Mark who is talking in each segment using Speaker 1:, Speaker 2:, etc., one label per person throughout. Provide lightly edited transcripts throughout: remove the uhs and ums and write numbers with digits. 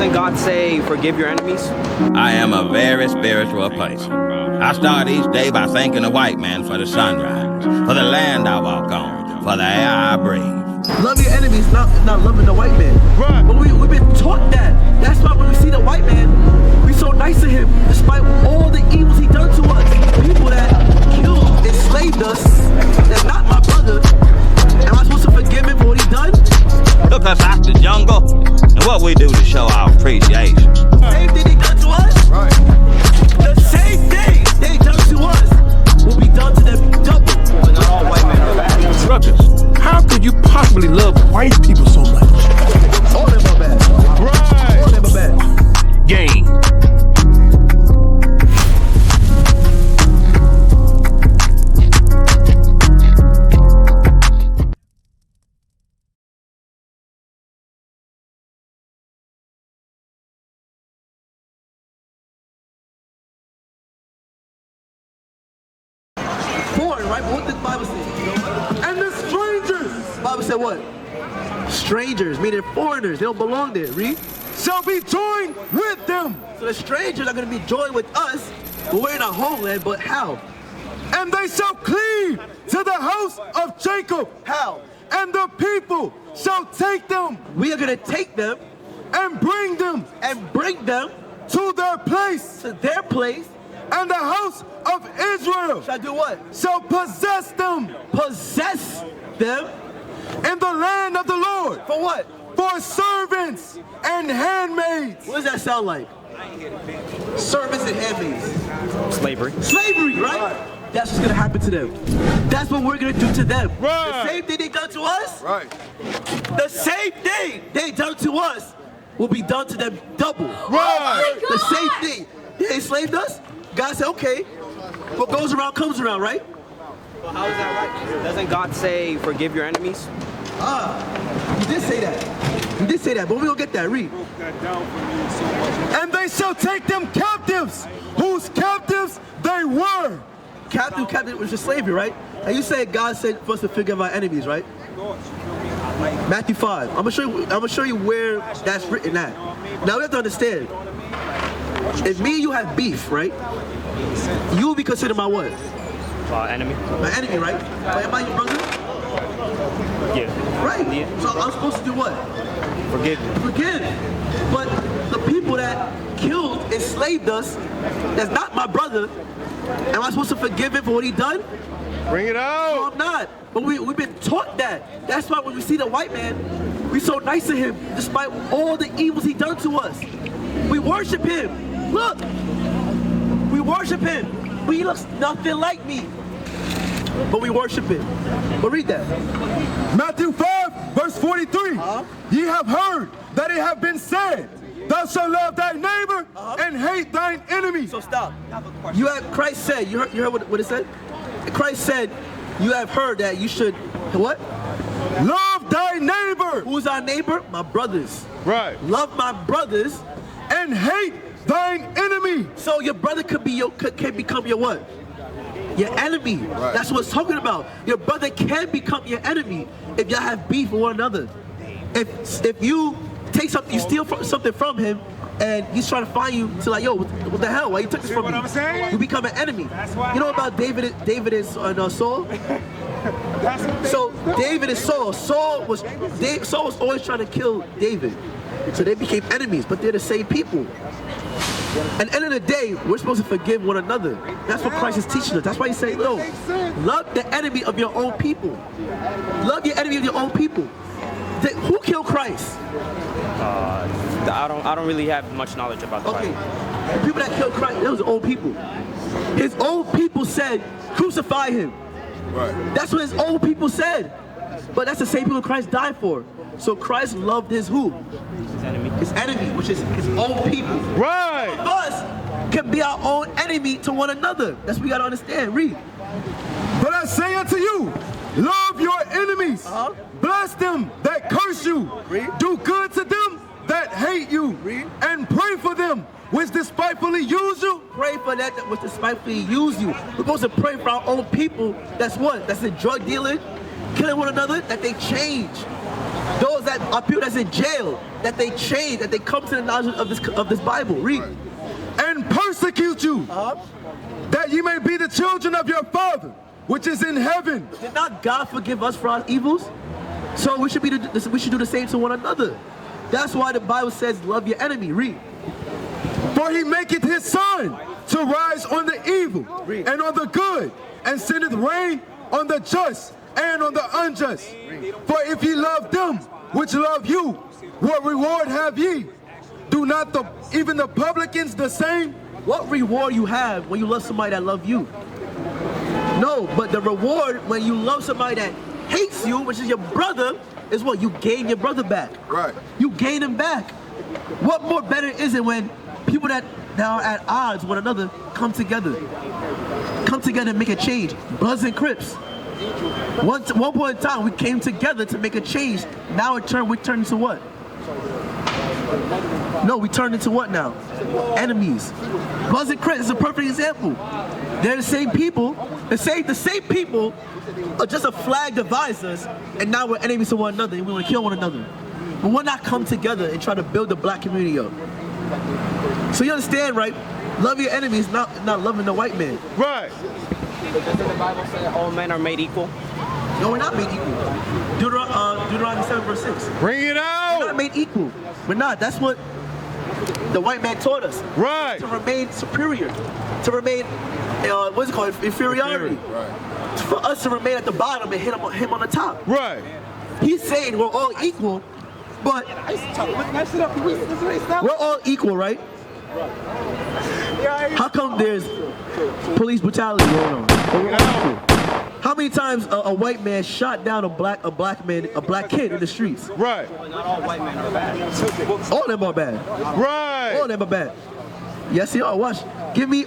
Speaker 1: Doesn't God say, forgive your enemies?
Speaker 2: I am a very spiritual person. I start each day by thanking the white man for the sunrise, for the land I walk on, for the air I breathe.
Speaker 3: Love your enemies, not loving the white man.
Speaker 4: Right.
Speaker 3: But we've been taught that. That's why when we see the white man, we so nice to him, despite all the evils he done to us. People that killed, enslaved us, that's not my brother. Am I supposed to forgive him for what he done?
Speaker 2: Took us out the jungle, and what we do to show our appreciation.
Speaker 3: Same thing they done to us.
Speaker 4: Right.
Speaker 3: The same thing they done to us will be done to them double.
Speaker 1: But not all white men are bad.
Speaker 4: Ruckus, how could you possibly love white people so much?
Speaker 3: All of them are bad.
Speaker 4: Right.
Speaker 3: All of them are bad.
Speaker 4: Game.
Speaker 3: Foreign, right? But what did the Bible say?
Speaker 4: And the strangers
Speaker 3: The Bible said what? Strangers, meaning foreigners. They don't belong there. Read.
Speaker 4: shall be joined with them,
Speaker 3: So the strangers are going to be joined with us, but we're in our homeland. But how?
Speaker 4: and they shall cleave to the house of Jacob,
Speaker 3: How?
Speaker 4: and the people shall take them
Speaker 3: We are going to take them
Speaker 4: and bring them
Speaker 3: and bring them
Speaker 4: to their place,
Speaker 3: to their place.
Speaker 4: and the house of Israel
Speaker 3: Shall I do what?
Speaker 4: shall possess them
Speaker 3: Possess them.
Speaker 4: in the land of the Lord
Speaker 3: For what?
Speaker 4: for servants and handmaids.
Speaker 3: What does that sound like? Servants and handmaids.
Speaker 1: Slavery.
Speaker 3: Slavery, right? That's what's gonna happen to them. That's what we're gonna do to them.
Speaker 4: Right.
Speaker 3: The same thing they done to us,
Speaker 4: Right.
Speaker 3: the same thing they done to us will be done to them double.
Speaker 4: Right.
Speaker 3: The same thing. They enslaved us. God said, okay, what goes around comes around, right?
Speaker 1: Well, how is that right? Doesn't God say, forgive your enemies?
Speaker 3: You did say that. You did say that, but we gonna get that. Read.
Speaker 4: And they shall take them captives, whose captives they were.
Speaker 3: Captive was just slavery, right? And you said God said for us to forgive our enemies, right? Matthew 5. I'm gonna show you where that's written at. Now we have to understand. If me and you have beef, right? You will be considered my what?
Speaker 1: Enemy?
Speaker 3: My enemy, right? But am I your brother?
Speaker 1: Yeah.
Speaker 3: Right.
Speaker 1: Yeah.
Speaker 3: So I'm supposed to do what?
Speaker 1: Forgive.
Speaker 3: Forgive. But the people that killed, enslaved us, that's not my brother. Am I supposed to forgive him for what he done?
Speaker 4: Bring it
Speaker 3: No,
Speaker 4: out.
Speaker 3: I'm not. But we've been taught that. That's why when we see the white man, we so nice to him, despite all the evils he done to us. We worship him. Look, we worship him. But he looks nothing like me. But we worship him. But read that.
Speaker 4: Matthew 5, verse 43. Ye have heard that it have been said, thou shalt love thy neighbor and hate thine enemy.
Speaker 3: So stop. You have Christ said. You heard what it said? Christ said, you have heard that you should what?
Speaker 4: Love thy neighbor.
Speaker 3: Who's our neighbor? My brothers.
Speaker 4: Right.
Speaker 3: Love my brothers.
Speaker 4: And hate thine enemy.
Speaker 3: So your brother could can become your what? Your enemy.
Speaker 4: Right.
Speaker 3: That's what it's talking about. Your brother can become your enemy if y'all have beef with one another. If you take something, you steal something from him, and he's trying to find you to like, yo, what the hell? Why you took this from me?
Speaker 4: I'm saying?
Speaker 3: You become an enemy. You know about David and Saul? So David and Saul. Saul was always trying to kill David. So they became enemies, but they're the same people. At the end of the day, we're supposed to forgive one another. That's what Christ is teaching us. That's why he's saying, no, love the enemy of your own people. Love your enemy of your own people. Who killed Christ?
Speaker 1: I don't really have much knowledge about the
Speaker 3: Okay,
Speaker 1: Bible.
Speaker 3: the people that killed Christ, that was his own people. His own people said, crucify him.
Speaker 4: Right.
Speaker 3: That's what his own people said. But that's the same people Christ died for. So Christ loved his who?
Speaker 1: His enemy.
Speaker 3: His enemy, which is his own people.
Speaker 4: Right.
Speaker 3: Us can be our own enemy to one another. That's what we gotta understand. Read.
Speaker 4: But I say unto you, love your enemies. Bless them that curse you.
Speaker 3: Read.
Speaker 4: Do good to them that hate you.
Speaker 3: Read.
Speaker 4: And pray for them which despitefully use you.
Speaker 3: Pray for that which despitefully use you. We're supposed to pray for our own people. That's what? That's the drug dealing, killing one another, that they change. Those that are people that's in jail, that they change, that they come to the knowledge of this Bible. Read.
Speaker 4: And persecute you, that ye may be the children of your Father, which is in heaven.
Speaker 3: Did not God forgive us for our evils? So we should do the same to one another. That's why the Bible says, love your enemy. Read.
Speaker 4: For he maketh his sun to rise on the evil and on the good, and sendeth rain on the just and on the unjust. For if ye love them which love you, what reward have ye? Do not even the publicans the same?
Speaker 3: What reward you have when you love somebody that love you? No, but the reward when you love somebody that hates you, which is your brother, is what? You gain your brother back.
Speaker 4: Right.
Speaker 3: You gain him back. What more better is it when people that are at odds with one another come together and make a change? Bloods and Crips. One point in time, we came together to make a change. Now we turn into what? No, we turned into what now? Enemies. Bloods and Crips is a perfect example. They're the same people. The same people are just a flag divides us, and now we're enemies to one another, and we want to kill one another. But we're not come together and try to build the black community up. So you understand, right? Love your enemies, not loving the white man.
Speaker 4: Right.
Speaker 1: Doesn't the Bible say all men are made equal?
Speaker 3: No, we're not made equal. Deuteronomy 7 verse 6.
Speaker 4: Bring it out.
Speaker 3: We're not made equal. We're not. That's what the white man taught us.
Speaker 4: Right.
Speaker 3: To remain superior. To remain, what's it called? Inferiority.
Speaker 4: Right.
Speaker 3: For us to remain at the bottom and hit him on the top.
Speaker 4: Right.
Speaker 3: He's saying we're all equal, but we're all equal, right? How come there's police brutality going on? We're all equal. How many times a white man shot down a black kid in the streets?
Speaker 4: Right.
Speaker 1: Not all white men are bad.
Speaker 3: All of them are bad.
Speaker 4: Right.
Speaker 3: All of them are bad. Yes, they are. Watch. Give me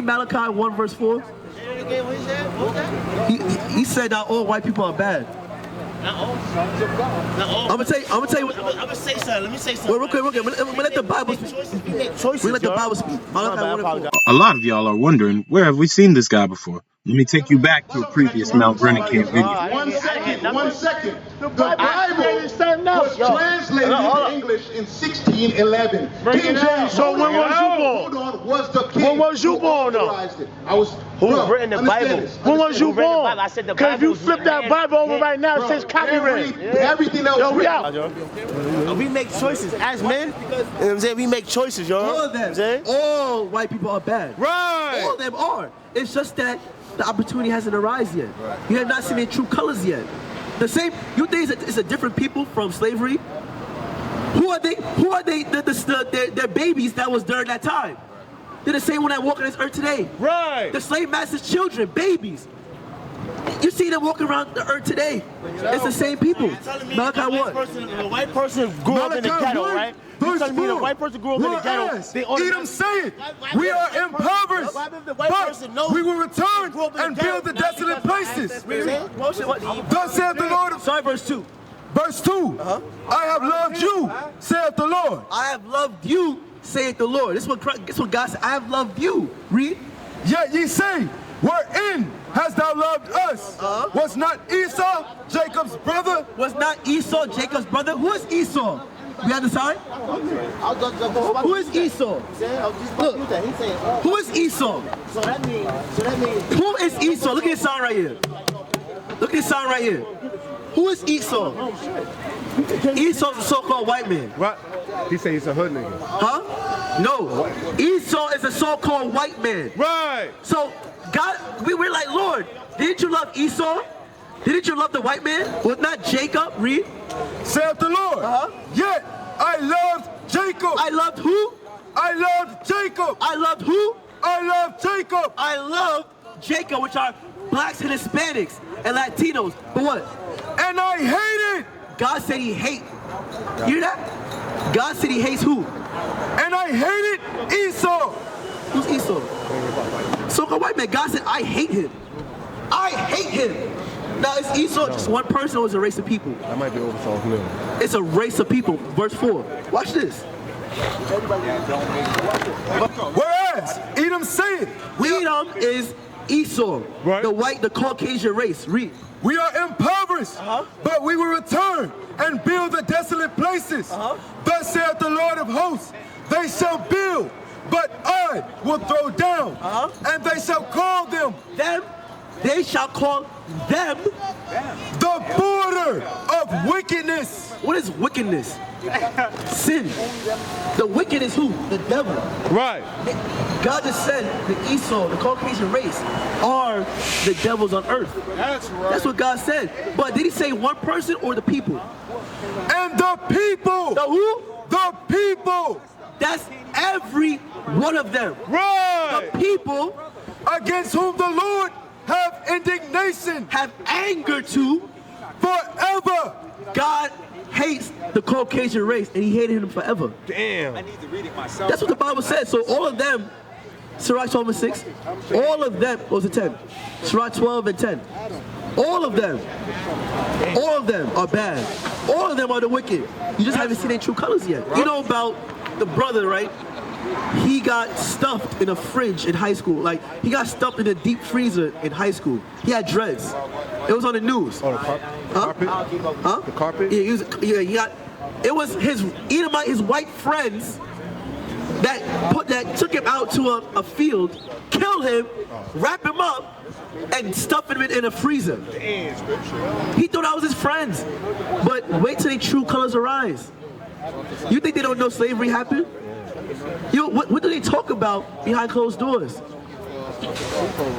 Speaker 3: Malachi 1 verse 4. He said that all white people are bad.
Speaker 5: Not all. I'm gonna say something. Let me say something.
Speaker 3: Wait, real quick. Let me let the Bible speak. We let the Bible speak. Malachi 1 and 4.
Speaker 6: A lot of y'all are wondering, where have we seen this guy before? Let me take you back to a previous Mount Vernon camp video.
Speaker 7: 1 second. The Bible was translated into English in 1611. King James.
Speaker 5: So when was you born?
Speaker 7: Hold on, was the king.
Speaker 5: When was you born, though?
Speaker 7: I was.
Speaker 5: Who written the Bible? When was you born?
Speaker 1: I said the
Speaker 5: Because if you
Speaker 1: Bible
Speaker 5: flip that Bible over right now, it says copyright.
Speaker 7: Everything else.
Speaker 5: Yo, we out.
Speaker 8: We make choices as men. You know what I'm saying? We make choices, yo.
Speaker 3: All of them. All white people are bad.
Speaker 4: Right.
Speaker 3: All of them are. It's just that the opportunity hasn't arisen yet. Right. You have not seen their true colors yet. The same. You think it's a different people from slavery? Who are they? Who are they? Their babies that was during that time. They're the same one that walk on this earth today.
Speaker 4: Right.
Speaker 3: The slave master's children, babies. You see them walking around the earth today. It's the same people. Malachi 1.
Speaker 8: The white person grew up in the ghetto, right? You telling me the white person grew up in the ghetto?
Speaker 4: Edom said, we are impoverished, but we will return and build the desolate places. Thus saith the Lord.
Speaker 3: Sorry, verse 2.
Speaker 4: Verse 2. I have loved you, saith the Lord.
Speaker 3: I have loved you, saith the Lord. This is what God said. I have loved you. Read.
Speaker 4: Yet ye say, wherein hast thou loved us? Was not Esau Jacob's brother?
Speaker 3: Was not Esau Jacob's brother? Who is Esau? We have the sign? Who is Esau? Look, who is Esau?
Speaker 8: So that means.
Speaker 3: Who is Esau? Look at this sign right here. Look at this sign right here. Who is Esau? Esau's a so-called white man.
Speaker 4: What? He said he's a hood nigga.
Speaker 3: Huh? No. Esau is a so-called white man.
Speaker 4: Right.
Speaker 3: So, God, we were like, Lord, didn't you love Esau? Didn't you love the white man? Was not Jacob? Read.
Speaker 4: Saith the Lord. Yet I loved Jacob.
Speaker 3: I loved who?
Speaker 4: I loved Jacob.
Speaker 3: I loved who?
Speaker 4: I loved Jacob.
Speaker 3: I love Jacob, which are blacks and Hispanics and Latinos. But what?
Speaker 4: And I hated.
Speaker 3: God said he hate. You hear that? God said he hates who?
Speaker 4: And I hated Esau.
Speaker 3: Who's Esau? So-called white man. God said, I hate him. I hate him. Now, is Esau just one person or is it a race of people?
Speaker 4: That might be oversold.
Speaker 3: It's a race of people. Verse 4. Watch this.
Speaker 4: Whereas Edom said,
Speaker 3: Edom is Esau,
Speaker 4: right.
Speaker 3: the Caucasian race. Read.
Speaker 4: We are impoverished. perish, but we will return and build the desolate places. Thus saith the Lord of hosts, they shall build, but I will throw down, and they shall call them.
Speaker 3: They shall call them
Speaker 4: the border of wickedness.
Speaker 3: What is wickedness? Sin. The wicked is who? The devil.
Speaker 8: Right.
Speaker 3: God just said the Esau, the Caucasian race, are the devils on earth.
Speaker 7: That's right.
Speaker 3: That's what God said. But did he say one person or the people?
Speaker 4: And the people.
Speaker 3: The who?
Speaker 4: The people.
Speaker 3: That's every one of them.
Speaker 8: Right.
Speaker 3: The people
Speaker 4: against whom the Lord have indignation,
Speaker 3: have anger to
Speaker 4: forever.
Speaker 3: God hates the Caucasian race, and he hated him forever.
Speaker 8: Damn.
Speaker 1: I need to read it myself.
Speaker 3: That's what the Bible says. So all of them, Sirach 12 and 6, all of them, was it 10? Sirach 12 and 10. All of them are bad. All of them are the wicked. You just haven't seen their true colors yet. You know about the brother, right? He got stuffed in a fridge in high school. Like, he got stuffed in a deep freezer in high school. He had dreads. It was on the news.
Speaker 8: Oh, the carpet?
Speaker 3: Huh?
Speaker 8: The carpet?
Speaker 3: Yeah, he got, it was his Edomite, his white friends that took him out to a field, killed him, wrap him up, and stuff him in a freezer. He thought I was his friends. But wait till their true colors arise. You think they don't know slavery happened? What do they talk about behind closed doors?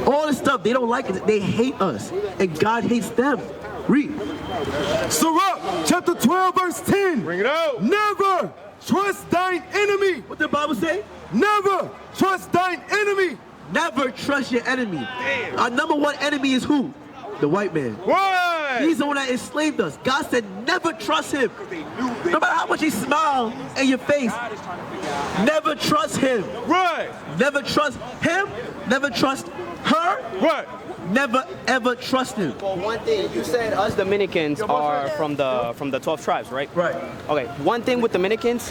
Speaker 3: All this stuff, they don't like it. They hate us. And God hates them. Read.
Speaker 4: Sirach chapter 12 verse 10.
Speaker 8: Bring it out.
Speaker 4: Never trust thine enemy.
Speaker 3: What the Bible say?
Speaker 4: Never trust thine enemy.
Speaker 3: Never trust your enemy. Damn. Our number one enemy is who? The white man.
Speaker 8: Right.
Speaker 3: He's the one that enslaved us. God said never trust him. No matter how much he smiles in your face, never trust him.
Speaker 8: Right.
Speaker 3: Never trust him. Never trust her.
Speaker 8: Right.
Speaker 3: Never ever trust him.
Speaker 1: Well, one thing, you said us Dominicans are from the 12 tribes, right?
Speaker 3: Right.
Speaker 1: Okay, one thing with Dominicans,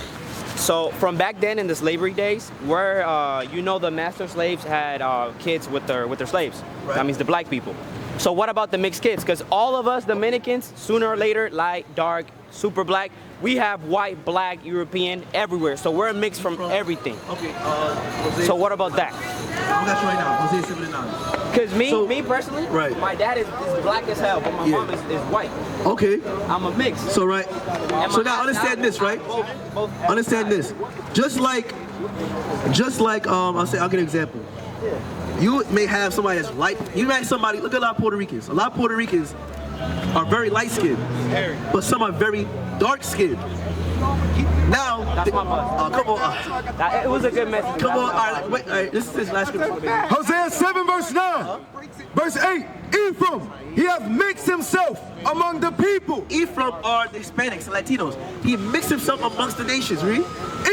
Speaker 1: so from back then in the slavery days, where the master slaves had kids with their slaves. Right. That means the black people. So what about the mixed kids? Because all of us Dominicans, sooner or later, light, dark, super black, we have white, black, European, everywhere. So we're a mix from everything.
Speaker 3: Okay.
Speaker 1: So what about that?
Speaker 3: I got you right now. Hosea 7:9.
Speaker 1: Because me personally,
Speaker 3: right.
Speaker 1: My dad is black as hell, but my mom is white.
Speaker 3: Okay.
Speaker 1: I'm a mix.
Speaker 3: So right. So now understand this, right?
Speaker 1: Both
Speaker 3: understand this. Just like I'll give an example. You may have somebody that's light. You may have somebody. Look at a lot of Puerto Ricans. A lot of Puerto Ricans are very light skinned, but some are very dark skinned. Now,
Speaker 1: that's my buzz.
Speaker 3: Come on.
Speaker 1: It was a good message.
Speaker 3: Come on. All right, wait. All right, this is his last scripture.
Speaker 4: Hosea 7 verse 9. Verse 8. Ephraim, he hath mixed himself among the people.
Speaker 3: Ephraim are the Hispanics and Latinos. He mixed himself amongst the nations, read.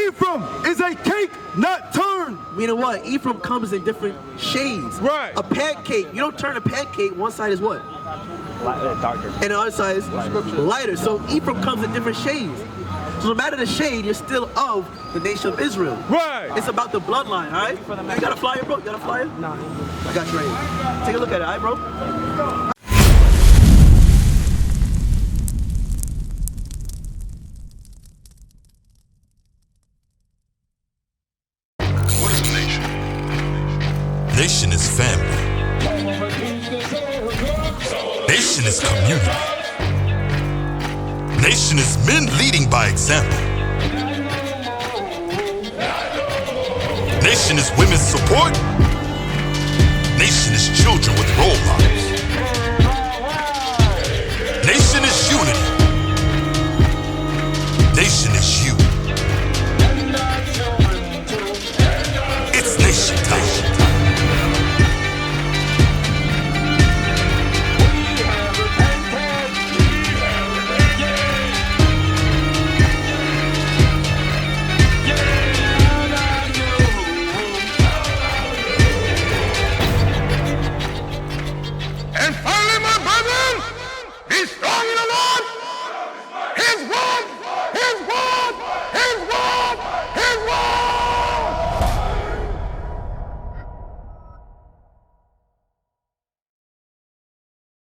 Speaker 4: Ephraim is a cake not turned.
Speaker 3: Meaning what? Ephraim comes in different shades.
Speaker 8: Right.
Speaker 3: A pancake, you don't turn a pancake, one side is what?
Speaker 1: Darker.
Speaker 3: And the other side is lighter. So Ephraim comes in different shades. So no matter the shade, you're still of the nation of Israel.
Speaker 8: Right.
Speaker 3: It's about the bloodline, all right? You got a flyer, bro? You got a flyer?
Speaker 1: No.
Speaker 3: I got you right here. Take a look at it, all right, bro?
Speaker 9: What is a nation? Nation is family. Nation is community. Nation is men leading by example. Nation is women's support. Nation is children with role models. Nation is unity. Nation is you. It's nation time.
Speaker 7: And finally, my brethren, be strong